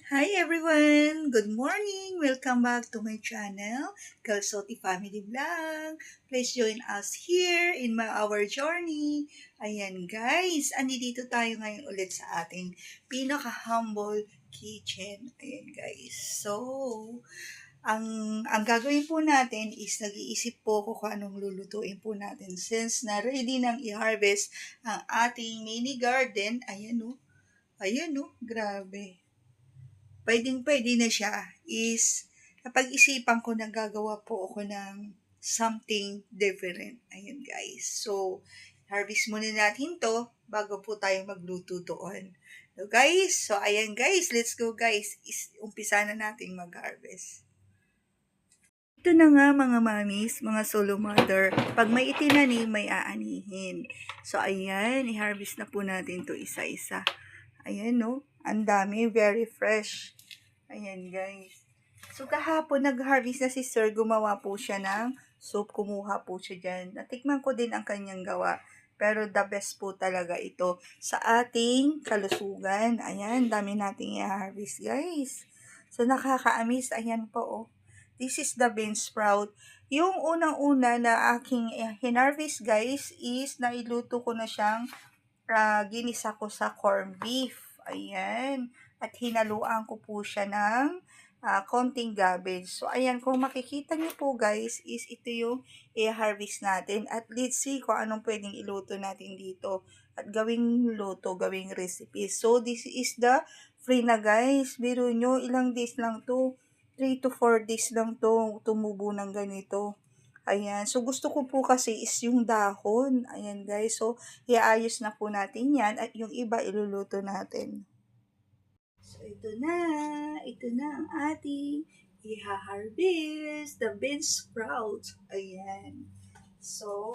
Hi everyone! Good morning! Welcome back to my channel, Calzoti Family Vlog. Please join us here in our journey. Ayan guys, andito tayo ngayon ulit sa ating pinaka-humble kitchen. Ayan guys. So, ang gagawin po natin is nag-iisip po ako kung anong lulutuin po natin. Since na ready nang i-harvest ang ating mini garden, ayan o. Ayan o, grabe. Pwedeng-pwede na siya is napag-isipan ko na gagawa po ako ng something different. Ayun guys. So, harvest muna natin to bago po tayo magluto doon. So guys, ayan guys, let's go guys. Umpisa na nating mag-harvest. Ito na nga mga mamis, mga solo mother, pag may itinanim, may aanihin. So ayan, i-harvest na po natin to isa-isa. Ayan no, ang dami, very fresh. Ayan guys. So kahapon nag-harvest na si sir, gumawa po siya ng soup, kumuha po siya dyan. Natikman ko din ang kanyang gawa. Pero the best po talaga ito sa ating kalusugan. Ayan, dami nating i-harvest guys. So nakaka-amaze, ayan po oh. This is the bean sprout. Yung unang-una na aking hinarvest guys is nailuto ko na siyang ginisa ko sa corned beef. Ayan. At hinaluan ko po siya ng konting cabbage. So, ayan. Kung makikita niyo po guys, is ito yung i-harvest natin. At let's see kung anong pwedeng iluto natin dito. At gawing luto, gawing recipe. So, this is the free na guys. Biro nyo, ilang days lang to. 3 to 4 days lang to tumubo ng ganito. Ayan. So, gusto ko po kasi is yung dahon. Ayan, guys. So, iayos na po natin yan at yung iba iluluto natin. So, ito na. Ito na ang ating iha-harvest. The bean sprout. Ayan. So,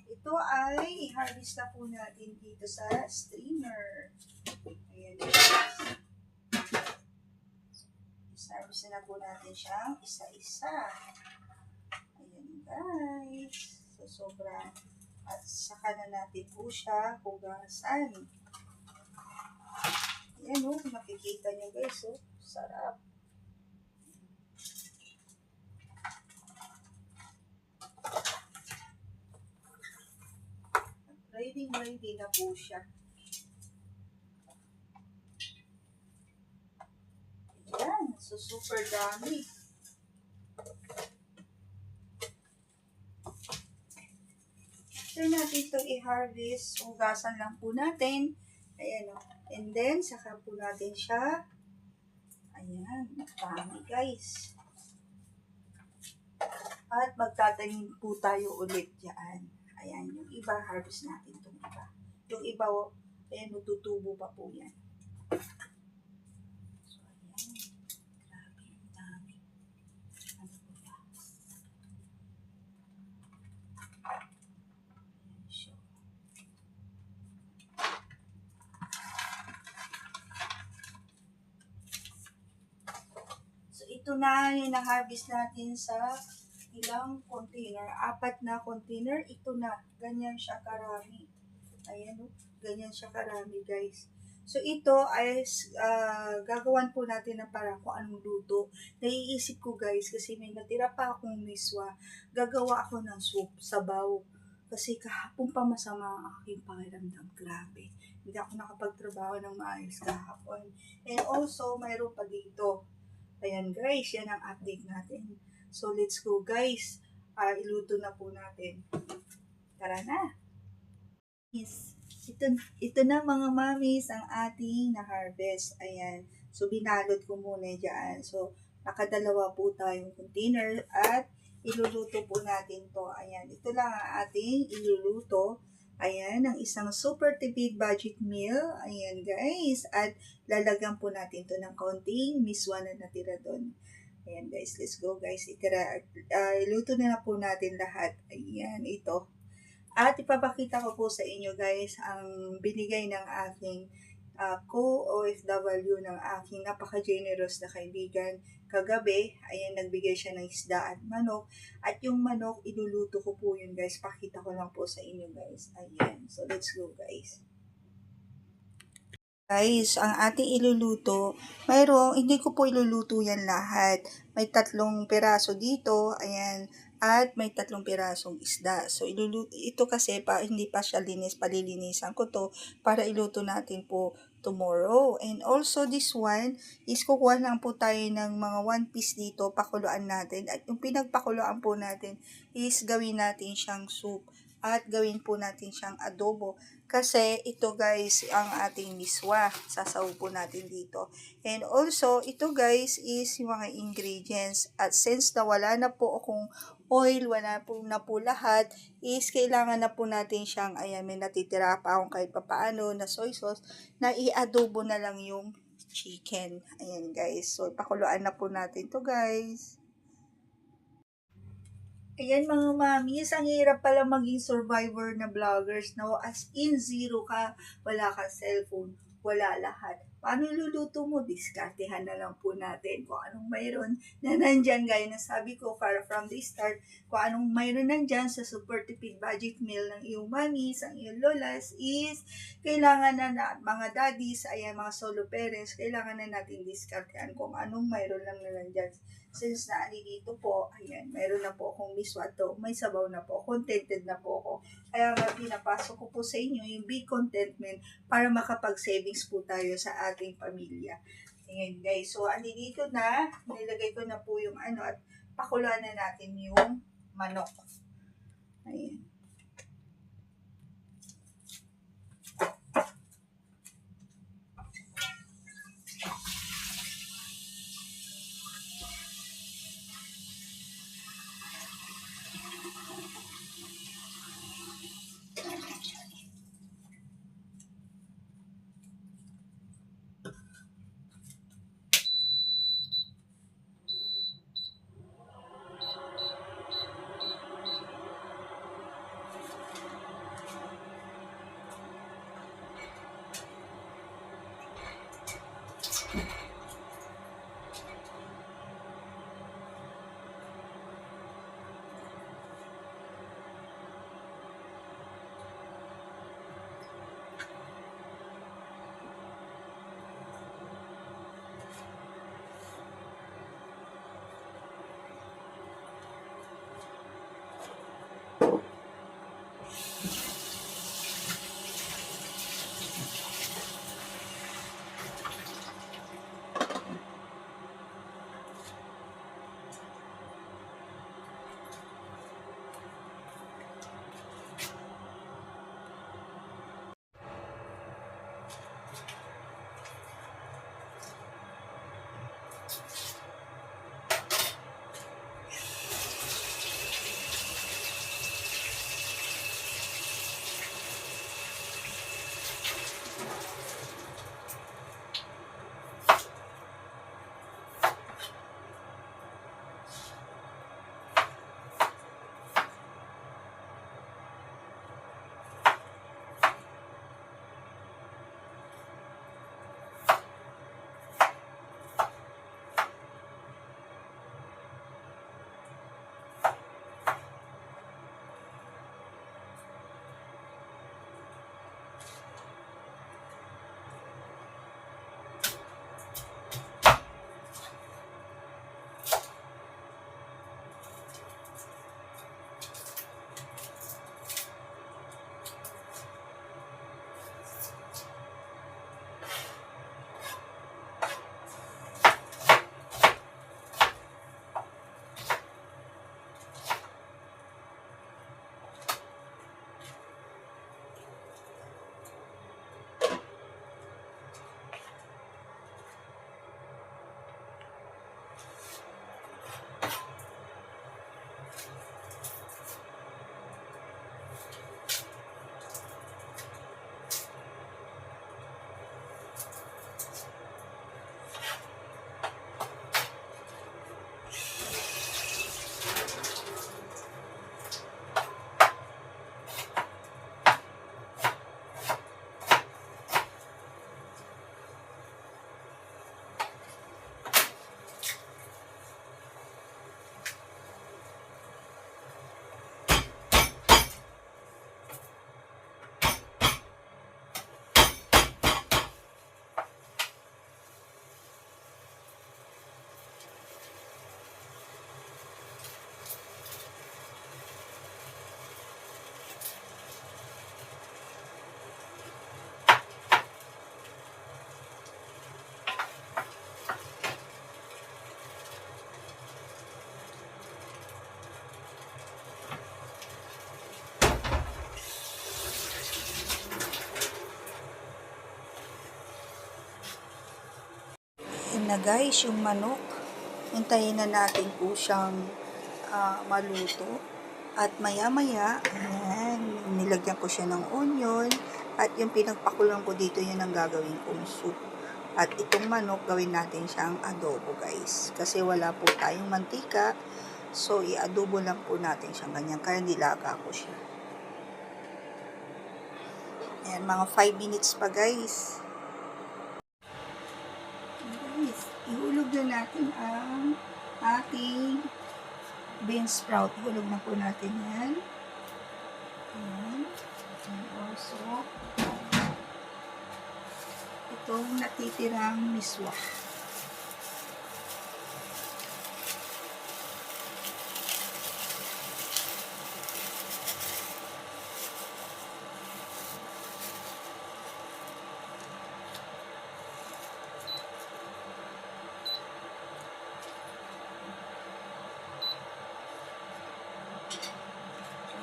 ito ay i-harvest na po natin dito sa streamer. Ayan, guys. I-harvest na po natin siyang isa-isa. Ayan guys. So, sobrang at saka na natin po siya hugasan. Ayan o, makikita nyo guys o. Sarap. Ready na po siya. Ayan. So, super dami. After natin ito i-harvest, hugasan lang po natin. Ayan o. And then, saka po natin siya. Ayan. Dami guys. At magtatanim po tayo ulit dyan. Ayan. Yung iba, harvest natin itong iba. Yung iba, ayan, tutubo pa po yan. So, ayan. Grabe, ang dami. Ano po ba? So, ito na yung na-harvest natin sa ilang container. 4 na container. Ito na. Ganyan siya karami. Ayan o. Ganyan siya karami guys. So, ito ay gagawan po natin ng parang kung anong luto. Naiisip ko guys kasi may natira pa akong miswa. Gagawa ako ng soup, sabaw. Kasi kahapon pa masama ang aking pakiramdam. Grabe. Hindi ako nakapagtrabaho ng maayos kahapon. And also, mayroon pa dito. Ayan guys, yan ang update natin. So, let's go guys. Iluto na po natin. Tara na. Yes. Ito na mga mamis ang ating na-harvest. Ayan. So, binalot ko muna dyan. So, nakadalawa po tayong container at iluluto po natin to. Ayan. Ito lang ang ating iluluto. Ayan. Ang isang super tipid budget meal. Ayan guys. At lalagyan po natin to ng konting miswa na natira doon. Ayan guys. Let's go guys. Iluto na po natin lahat. Ayan. Ito. At ipapakita ko po sa inyo guys ang binigay ng aking co-OFW ng aking napaka-generous na kaibigan. Kagabi, ayan, nagbigay siya ng isda at manok. At yung manok, iluluto ko po yun guys. Pakita ko lang po sa inyo guys. Ayan. So, let's go guys. Guys, ang ating iluluto, hindi ko po iluluto yan lahat. May 3 piraso dito, ayan, at may 3 pirasong isda. So, ito kasi hindi pa siya linis, palilinisan ko to para iluto natin po tomorrow. And also this one is kukuha lang po tayo ng mga 1 piece dito, pakuluan natin. At yung pinagpakuluan po natin is gawin natin siyang soup at gawin po natin siyang adobo. Kasi ito guys, ang ating miswa. Sasaw po natin dito. And also, ito guys is yung mga ingredients. At since wala na po akong oil, wala po na po lahat, is kailangan na po natin siyang, ayan, may natitira pa akong kahit papaano na soy sauce, na i-adobo na lang yung chicken. Ayan guys. So, pakuluan na po natin to guys. Ayan mga mamis, ang hirap pala maging survivor na vloggers, no? As in, zero ka, wala ka cellphone, wala lahat. Paano luluto mo? Diskartehan na lang po natin kung anong mayroon na nandyan. Gaya na sabi ko, para from the start, kung anong mayroon nandyan sa super tipid budget meal ng iyong mamis, ang iyong lolas, is kailangan na mga daddies, ayan mga solo parents, kailangan na natin diskartehan kung anong mayroon lang na nandyan. Since dito po, ayan, mayroon na po akong miswa to, may sabaw na po, contented na po ako. Kaya nga pinapasok ko po sa inyo yung big contentment para makapag-savings po tayo sa ating pamilya. Ayan guys, so dito na, nilagay ko na po yung at pakuluan na natin yung manok. Ayan. Ayan na guys, yung manok. Hintayin na natin po siyang maluto. At maya-maya, ayan, nilagyan ko siya ng onion. At yung pinagpakulang ko dito, yun ang gagawin kong soup. At itong manok, gawin natin siyang adobo guys. Kasi wala po tayong mantika. So, i-adobo lang po natin siyang ganyan. Kaya nilaga ko siya. Ayan, mga 5 minutes pa guys. Guys, ihulog na natin ang ating bean sprout. Ihulog na po natin yan. Ayan. And also, itong natitirang miswa.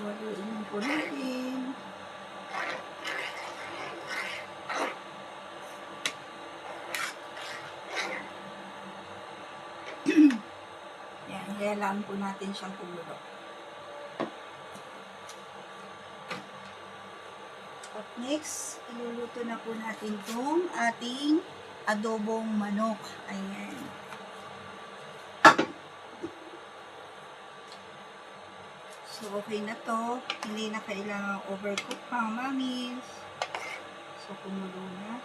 Haluin po natin. Yan, hayalaan po natin siyang kumulo. At next, iluluto na po natin itong ating adobong manok. Ayan. So, okay na to. Hindi na kailangang overcook pang mamis. So, kumulo na.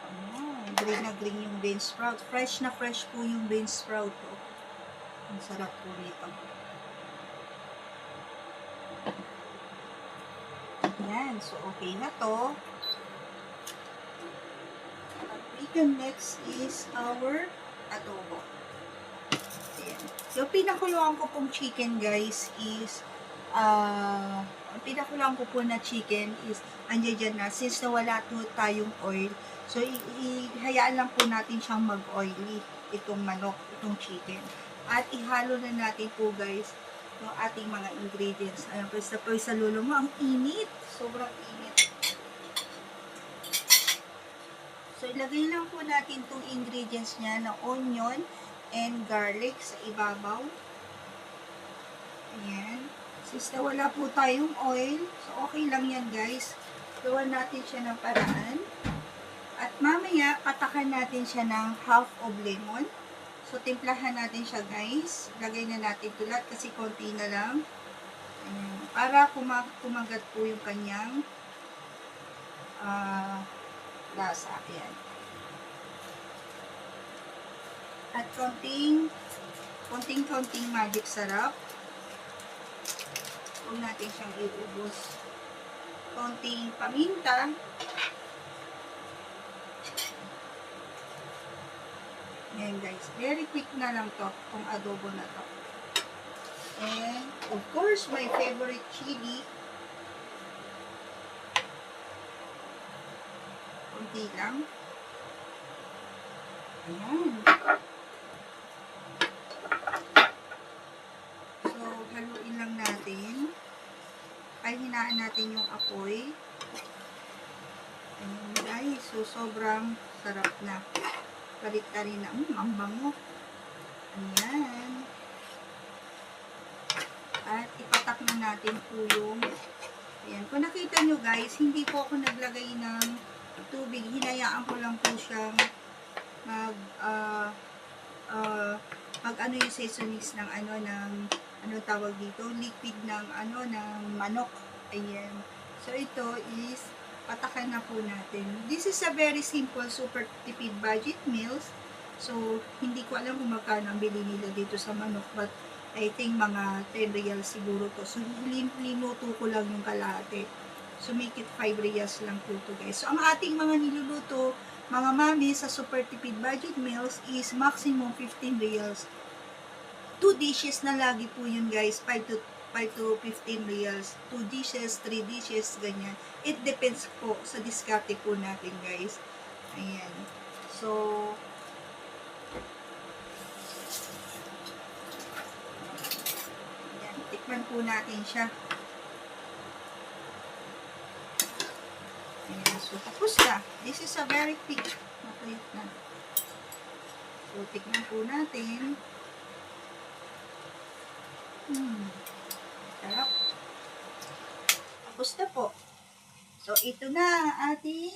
Ayan. Green na green yung bean sprout. Fresh na fresh po yung bean sprout. Oh. Ang sarap po nito. Ayan. So, okay na to. At next is our adobo. Ayan. Yung pinakuluan ko pong chicken guys is ang pinakuluan ko po na chicken is andyan dyan na since nawala po tayong oil, so ihayaan lang po natin siyang mag-oily itong manok, itong chicken, at ihalo na natin po guys yung ating mga ingredients. Ayan po sa lulo mo, ang init, sobrang init. So ilagay lang po natin itong ingredients niya na onion and garlic sa ibabaw. Ayan. Since na wala po tayong oil, so okay lang yan guys. Gawan natin siya ng paraan. At mamaya, katakan natin siya ng half of lemon. So timplahan natin siya guys. Lagay na natin ito lahat kasi konti na lang. Ayan. Para kumagat po yung kanyang lasa. Ayan. At konting magic sarap. Huwag natin siyang iubos. Konting paminta. Ayan guys. Very quick na lang to. Kung adobo na to. And of course, my favorite chili. Konti lang. Ayan. Haluin lang natin. Ay, hinaan natin yung apoy. Ayan guys. So, sobrang sarap na. Kalit-kalit na. Ang bango. Ayan. At ipatak na natin po yung ayan. Kung nakita nyo guys, hindi po ako naglagay ng tubig. Hinayaan ko lang po siyang ano yung seasonings ng ano tawag dito, liquid ng ng manok. Ayan. So ito is patakan na po natin. This is a very simple, super tipid budget meals. So hindi ko alam kung magkano ang bili nila dito sa manok, but I think mga 10 real siguro to. So linuto ko lang yung kalahati. So make it 5 reals lang po to guys. So ang ating mga niluluto, mga mami, sa super tipid budget meals is maximum 15 reals. 2 dishes na lagi po yun guys, 5 to 15 reals, 2 dishes, 3 dishes, ganyan. It depends po sa diskarte po natin guys. Ayan. So, ayan, tikman po natin siya. Ayan, so tapos na. This is a very quick. Matuyot na. So, tikman po natin. Sarap. Tapos na po. So, ito na ang ating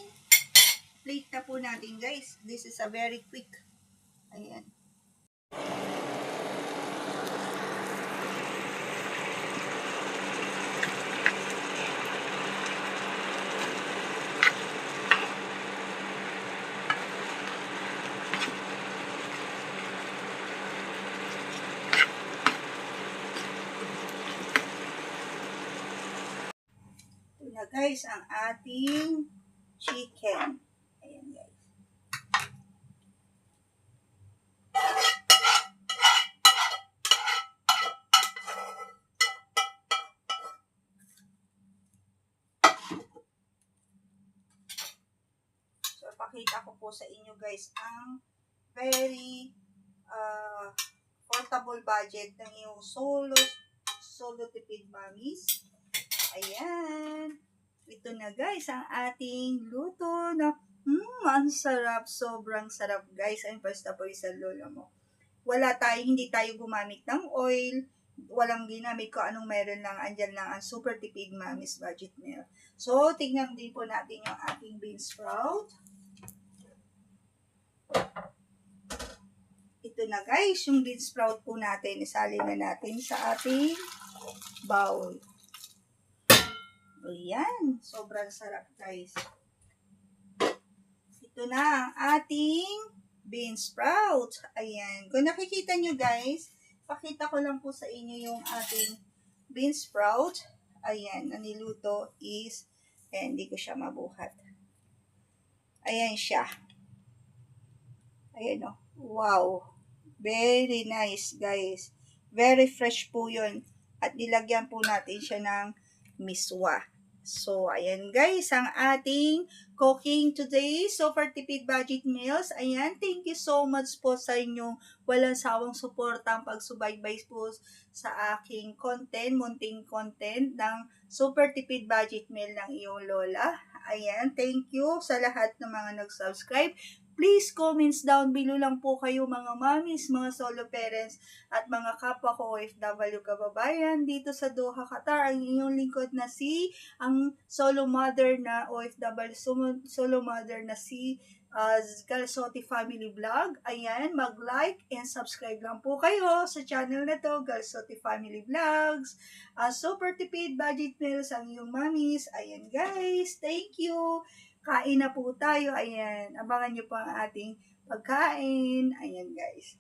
plate na po natin, guys. This is a very quick. Ayan. Ito na, guys, ang ating chicken. Ayan, guys. So, pakita ko po sa inyo, guys, ang very portable budget ng iyong solo tipid mommies. Ayan. Ito na, guys, ang ating luto na ang sarap, sobrang sarap, guys. Ang basta po sa lolo mo. Hindi tayo gumamit ng oil, walang ginamit ko anong meron lang, andyan lang ang super tipid mommy's budget meal. So, tignan din po natin yung ating bean sprout. Ito na, guys, yung bean sprout po natin, isalin na natin sa ating bowl. Ayan, sobrang sarap, guys. Ito na ang ating bean sprout. Ayan. Kung nakikita nyo, guys, pakita ko lang po sa inyo yung ating bean sprout. Ayan, na niluto is, hindi ko siya mabuhat. Ayan siya. Ayan o. Wow. Very nice, guys. Very fresh po yun. At nilagyan po natin siya ng miswa. So, ayan guys, ang ating cooking today. So, for tipid budget meals, ayan, thank you so much po sa inyong walang sawang suporta ang pagsubaybay po sa aking content, munting content ng super tipid budget meal ng iyong lola. Ayan, thank you sa lahat ng mga nag-subscribe. Please comments down below lang po kayo mga mommies, mga solo parents, at mga kapwa ko OFW kababayan dito sa Doha, Qatar. Ang inyong lingkod na ang solo mother na OFW, solo mother na Galsotti Family Vlog. Ayan, mag-like and subscribe lang po kayo sa channel na to, Galsotti Family Vlogs. Super tipid budget meals ang iyong mommies. Ayan guys, thank you. Kain na po tayo. Ayan, abangan nyo po ang ating pagkain. Ayan guys.